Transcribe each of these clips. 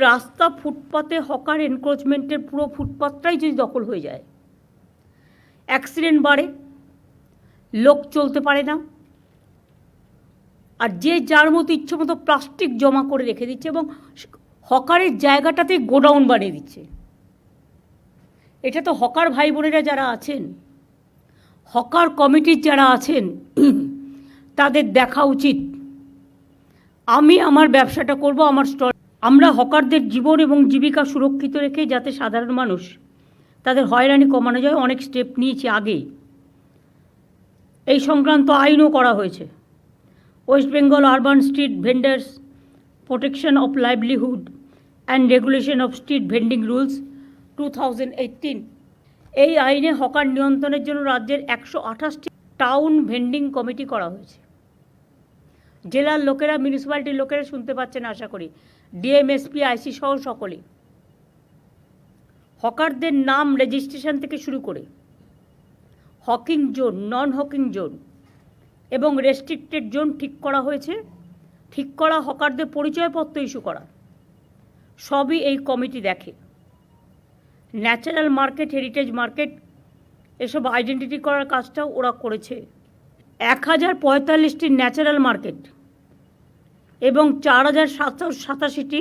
রাস্তা ফুটপাতে হকার এনক্রোচমেন্টের পুরো ফুটপাতটাই যদি দখল হয়ে যায়, অ্যাক্সিডেন্ট বাড়ে, লোক চলতে পারে না, আর যে যার মতো ইচ্ছে মতো প্লাস্টিক জমা করে রেখে দিচ্ছে এবং হকারের জায়গাটাতে গোডাউন বানিয়ে দিচ্ছে। এটা তো হকার ভাই বোনেরা যারা আছেন, হকার কমিটির যারা আছেন, তাদের দেখা উচিত। আমি আমার ব্যবসাটা করব, আমার স্টল। আমরা হকারদের জীবন এবং জীবিকা সুরক্ষিত রেখে যাতে সাধারণ মানুষ তাদের হয়রানি কমানো যায় অনেক স্টেপ নিয়েছি আগেই। এই সংক্রান্ত আইনও করা হয়েছে। West Bengal urban street vendors protection of livelihood and regulation of street vending rules 2018। এই আইনে হকার নিয়ন্ত্রণের জন্য রাজ্যের 128টি টাউন ভেন্ডিং কমিটি করা হয়েছে। জেলার লোকেরা, মিউনিসিপ্যালিটির লোকেরা শুনতে পাচ্ছেন আশা করি, ডিএম, এসপি, আইসি সহ সকলে। হকারদের নাম রেজিস্ট্রেশন থেকে শুরু করে হকিং জোন, নন হকিং জোন এবং রেস্ট্রিক্টেড জোন ঠিক করা হয়েছে। ঠিক করা হকারদের পরিচয়পত্র ইস্যু করা, সবই এই কমিটি দেখে। ন্যাচারাল মার্কেট, হেরিটেজ মার্কেট, এসব আইডেন্টিটি করার কাজটাও ওরা করেছে। 1045টি ন্যাচারাল মার্কেট এবং 4787টি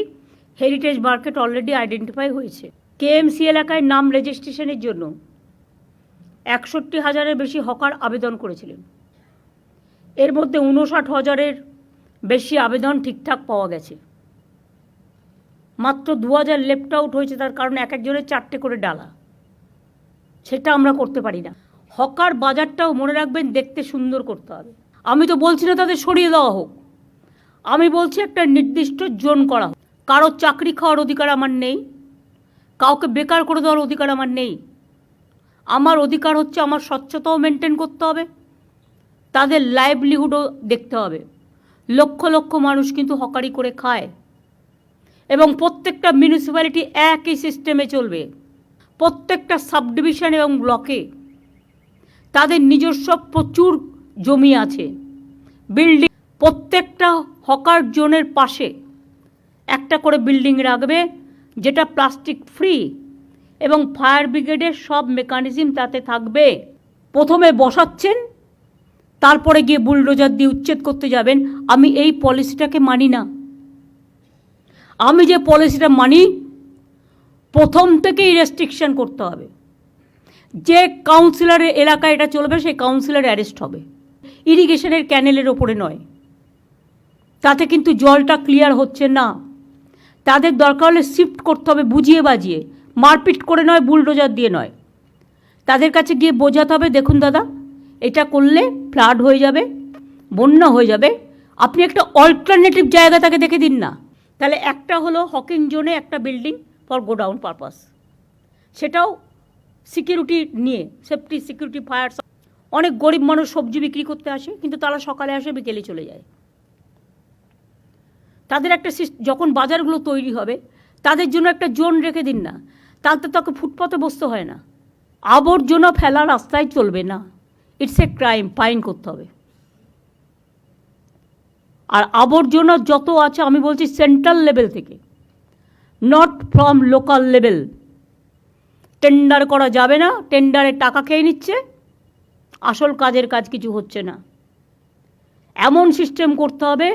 হেরিটেজ মার্কেট অলরেডি আইডেন্টিফাই হয়েছে। কেএমসি এলাকায় নাম রেজিস্ট্রেশনের জন্য 61,000-এর বেশি হকার আবেদন করেছিলেন। এর মধ্যে 59,000-এর বেশি আবেদন ঠিকঠাক পাওয়া গেছে। মাত্র 2,000 লেফট আউট হয়েছে, তার কারণ এক একজনের 4টে করে ডালা। সেটা আমরা করতে পারি না। হকার বাজারটাও মনে রাখবেন দেখতে সুন্দর করতে হবে। আমি তো বলছি না তাদের সরিয়ে দেওয়া হোক, আমি বলছি একটা নির্দিষ্ট জোন করা হোক। কারোর চাকরি খাওয়ার অধিকার আমার নেই, কাউকে বেকার করে দেওয়ার অধিকার আমার নেই। আমার অধিকার হচ্ছে আমার স্বচ্ছতাও মেনটেন করতে হবে, তাদের লাইভলিহুডও দেখতে হবে। লক্ষ লক্ষ মানুষ কিন্তু হকারি করে খায় এবং প্রত্যেকটা মিউনিসিপ্যালিটি একই সিস্টেমে চলবে। প্রত্যেকটা সাবডিভিশন এবং ব্লকে তাদের নিজস্ব প্রচুর জমি আছে, বিল্ডিং। প্রত্যেকটা হকার জোনের পাশে একটা করে বিল্ডিং রাখবে, যেটা প্লাস্টিক ফ্রি, এবং ফায়ার ব্রিগেডের সব মেকানিজম তাতে থাকবে। প্রথমে বসাচ্ছেন, তারপরে গিয়ে বুলডোজার দিয়ে উচ্ছেদ করতে যাবেন। আমি এই পলিসিটাকে মানি না। আমি যে পলিসিটা মানি, প্রথম থেকেই রেস্ট্রিকশন করতে হবে। যে কাউন্সিলরের এলাকায় এটা চলবে সেই কাউন্সিলর অ্যারেস্ট হবে। ইরিগেশনের ক্যানেলের ওপরে নয়, তাতে কিন্তু জলটা ক্লিয়ার হচ্ছে না। তাদের দরকার হলে শিফট করতে হবে বুঝিয়ে বাজিয়ে, মারপিট করে নয়, বুলডোজার দিয়ে নয়। তাদের কাছে গিয়ে বোঝাতে হবে, দেখুন দাদা, এটা করলে ফ্লাড হয়ে যাবে, বন্যা হয়ে যাবে, আপনি একটা অল্টারনেটিভ জায়গা তাকে দেখে দিন না। তাহলে একটা হলো হকিং জোনে একটা বিল্ডিং ফর গোডাউন পারপাস, সেটাও সিকিউরিটি নিয়ে, সেফটি, সিকিউরিটি, ফায়ার। অনেক গরিব মানুষ সবজি বিক্রি করতে আসে, কিন্তু তারা সকালে আসে, বিকেলে চলে যায়। তাদের একটা যখন বাজারগুলো তৈরি হবে, তাদের জন্য একটা জোন রেখে দিন না। তাতে তাকে ফুটপাতে বসতে হয় না। আবর্জনা ফেলা রাস্তায় চলবে না, ইটস এ ক্রাইম, ফাইন করতে হবে। আর আবর্জনা যত আছে, আমি বলছি সেন্ট্রাল লেভেল থেকে, not from local level. Tender করা যাবে না, টেন্ডারে টাকা খেয়ে নিচ্ছে, আসল কাজের কাজ কিছু হচ্ছে না। এমন সিস্টেম করতে হবে,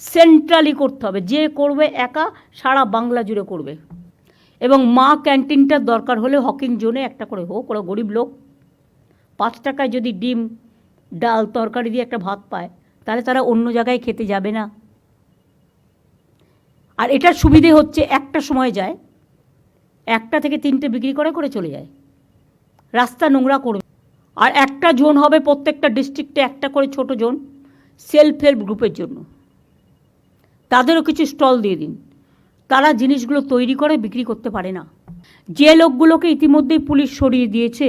সেন্ট্রালি করতে হবে। যে করবে একা সারা বাংলা জুড়ে করবে। এবং মা ক্যান্টিনটার দরকার হলে হকিং জোনে একটা করে হোক। ওরা গরিব লোক, 5 টাকায় যদি ডিম, ডাল, তরকারি দিয়ে একটা ভাত পায়, তাহলে তারা অন্য জায়গায় খেতে যাবে না। আর এটার সুবিধে হচ্ছে, একটা সময় যায়, 1টা থেকে 3টে বিক্রি করে চলে যায়, রাস্তা নোংরা করবে। আর একটা জোন হবে প্রত্যেকটা ডিস্ট্রিক্টে, একটা করে ছোট জোন সেলফ হেল্প গ্রুপের জন্য। তাদেরও কিছু স্টল দিয়ে দিন, তারা জিনিসগুলো তৈরি করে বিক্রি করতে পারে না। যে লোকগুলোকে ইতিমধ্যেই পুলিশ সরিয়ে দিয়েছে,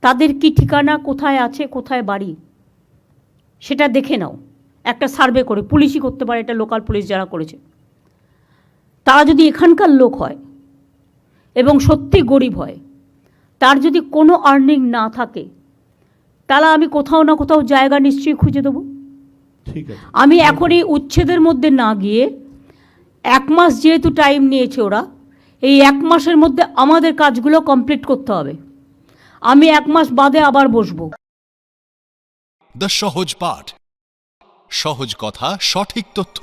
তাদের কি ঠিকানা, কোথায় আছে, কোথায় বাড়ি, সেটা দেখে নাও। একটা সার্ভে করে, পুলিশই করতে পারে এটা, লোকাল পুলিশ যারা করেছে। তারা যদি এখানকার লোক হয় এবং সত্যি গরিব হয়, তার যদি কোনো আর্নিং না থাকে, তাহলে আমি কোথাও না কোথাও জায়গা নিশ্চয়ই খুঁজে দেবো। আমি এখনই উচ্ছেদের মধ্যে না গিয়ে 1 মাস যেহেতু টাইম নিয়েছে ওরা, এই 1 মাসের মধ্যে আমাদের কাজগুলো কমপ্লিট করতে হবে। আমি 1 মাস বাদে আবার বসবো। দ্য সহজ পাঠ, সহজ কথা, সঠিক তথ্য।